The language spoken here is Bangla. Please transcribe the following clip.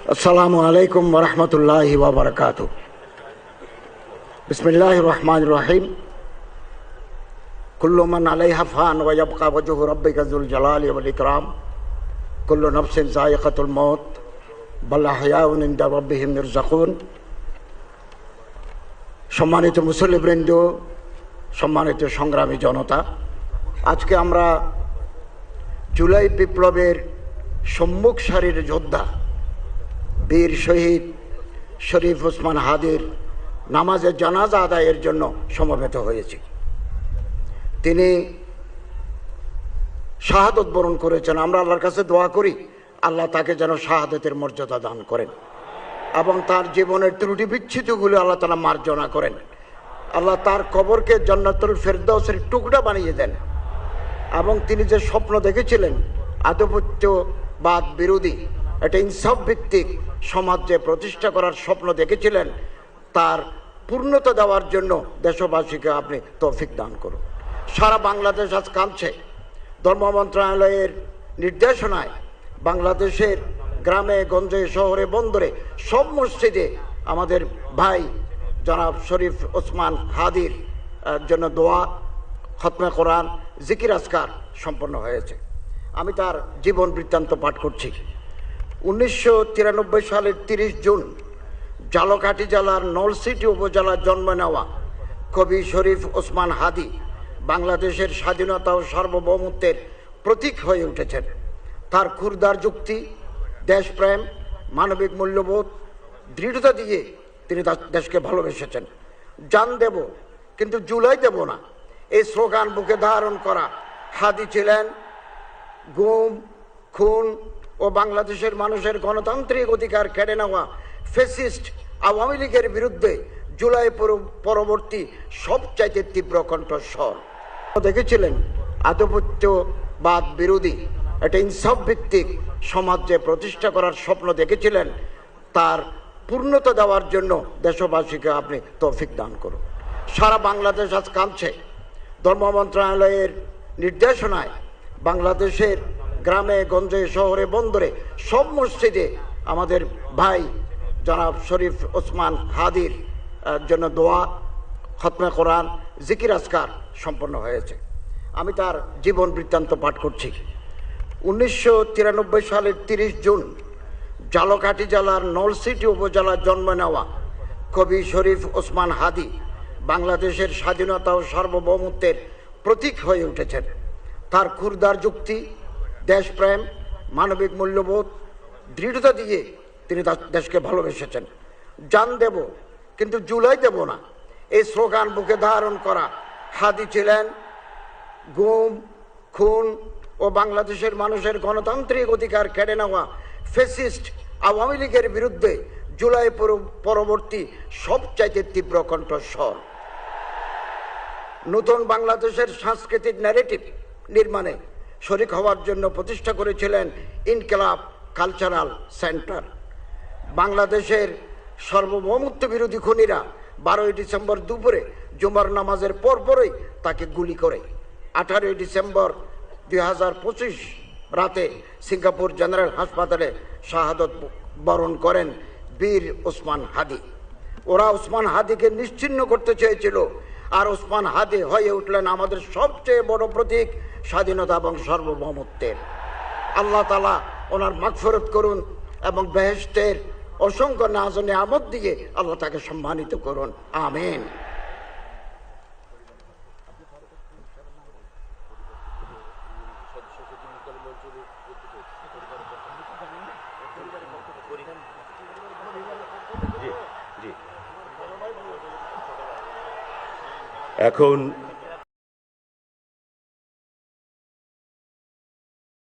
আসসালামু আলাইকুম ওয়া রাহমাতুল্লাহি ওয়া বারাকাতুহু। বিসমিল্লাহির রহমানির রহিম। কুল্লু মান আলাইহা ফান ওয়া ইয়াবকা ওয়াজহু রাব্বিকা যুল জালালি ওয়াল ইকরাম। কুল্লু নাফসিন যায়িকাতুল মউত বাল আহইয়াউন ইনদা রাব্বিহিম ইরযাকুন। সম্মানিত মুসল্লিবৃন্দ, সম্মানিত সংগ্রামী জনতা, আজকে আমরা জুলাই বিপ্লবের সম্মুখ সারির যোদ্ধা বীর শহীদ শরীফ ওসমান হাদির নামাজের জানাজা আদায়ের জন্য সমবেত হয়েছি। তিনি শাহাদত বরণ করেছেন। আমরা আল্লাহর কাছে দোয়া করি আল্লাহ তাকে যেন শাহাদতের মর্যাদা দান করেন এবং তার জীবনের ত্রুটি বিচ্ছুতিগুলো আল্লাহ তাআলা মার্জনা করেন। আল্লাহ তার কবরকে জান্নাতুল ফেরদাউসের টুকরা বানিয়ে দেন এবং তিনি যে স্বপ্ন দেখেছিলেন আধিপত্যবাদ বিরোধী একটা ইনসাফ ভিত্তিক সমাজ যে প্রতিষ্ঠা করার স্বপ্ন দেখেছিলেন তার পূর্ণতা দেওয়ার জন্য দেশবাসীকে আপনি তৌফিক দান করুন। সারা বাংলাদেশ আজ কাঁদছে। ধর্ম মন্ত্রণালয়ের নির্দেশনায় বাংলাদেশের গ্রামে গঞ্জে শহরে বন্দরে সব মসজিদে আমাদের ভাই জনাব শরীফ ওসমান হাদির জন্য দোয়া, খতমে কোরআন, জিকির আজকার সম্পন্ন হয়েছে। আমি তার জীবন বৃত্তান্ত পাঠ করছি। 1993 সালের 30 জুন ঝালকাঠি জেলার নলছিটি উপজেলার জন্ম নেওয়া কবি শরীফ ওসমান হাদি বাংলাদেশের স্বাধীনতা ও সার্বভৌমত্বের প্রতীক হয়ে উঠেছেন। তার ক্ষুরদার যুক্তি, দেশপ্রেম, মানবিক মূল্যবোধ, দৃঢ়তা দিয়ে তিনি দেশকে ভালোবেসেছেন। জান দেব কিন্তু জুলাই দেব না, এই স্লোগান বুকে ধারণ করা হাদি ছিলেন গুম, খুন ও বাংলাদেশের মানুষের গণতান্ত্রিক অধিকার কেড়ে নেওয়া ফ্যাসিস্ট আওয়ামী লীগের বিরুদ্ধে জুলাই পরবর্তী সবচাইতে তীব্র কণ্ঠস্বর। দেখেছিলেন আধিপত্যবাদ বিরোধী একটা ইনসাফ ভিত্তিক সমাজ যে প্রতিষ্ঠা করার স্বপ্ন দেখেছিলেন তার পূর্ণতা দেওয়ার জন্য দেশবাসীকে আপনি তৌফিক দান করুন। সারা বাংলাদেশ আজ কাঁদছে। ধর্ম মন্ত্রণালয়ের নির্দেশনায় বাংলাদেশের গ্রামে গঞ্জে শহরে বন্দরে সব মসজিদে আমাদের ভাই জনাব শরীফ ওসমান হাদির জন্য দোয়া, খতমে কোরআন, জিকির আজকার সম্পন্ন হয়েছে। আমি তার জীবন বৃত্তান্ত পাঠ করছি। 1993 সালের 30 জুন ঝালকাঠি জেলার নলছিটি উপজেলার জন্ম নেওয়া কবি শরীফ ওসমান হাদি বাংলাদেশের স্বাধীনতা ও সার্বভৌমত্বের প্রতীক হয়ে উঠেছেন। তার ক্ষুরদার যুক্তি, দেশপ্রেম, মানবিক মূল্যবোধ, দৃঢ়তা দিয়ে তিনি দেশকে ভালোবেসেছেন। জান দেব কিন্তু জুলাই দেব না, এই স্লোগান বুকে ধারণ করা হাদি ছিলেন গুম, খুন ও বাংলাদেশের মানুষের গণতান্ত্রিক অধিকার কেড়ে নেওয়া ফ্যাসিস্ট আওয়ামী লীগের বিরুদ্ধে জুলাই পরবর্তী সবচাইতে তীব্র কণ্ঠস্বর। নতুন বাংলাদেশের সাংস্কৃতিক ন্যারেটিভ নির্মাণে শরিক হওয়ার জন্য প্রতিষ্ঠা করেছিলেন ইনকিলাব কালচারাল সেন্টার। বাংলাদেশের সার্বভৌমত্ব বিরোধী খুনিরা 12 ডিসেম্বর দুপুরে জুমার নামাজের পরপরই তাকে গুলি করে 18 ডিসেম্বর 2025 রাতে সিঙ্গাপুর জেনারেল হাসপাতালে শাহাদত বরণ করেন বীর ওসমান হাদি। ওরা ওসমান হাদিকে নিশ্চিহ্ন করতে চেয়েছিল, আর ওসমান হাদি হয়ে উঠলেন আমাদের সবচেয়ে বড় প্রতীক স্বাধীনতা এবং সার্বভৌমত্বের। আল্লাহ তাআলা ওনার মাগফিরাত করুন এবং বেহেশতের অসংখ্য নাজ ও নিয়ামত দিয়ে আল্লাহ তাকে সম্মানিত করুন, আমিন। এখন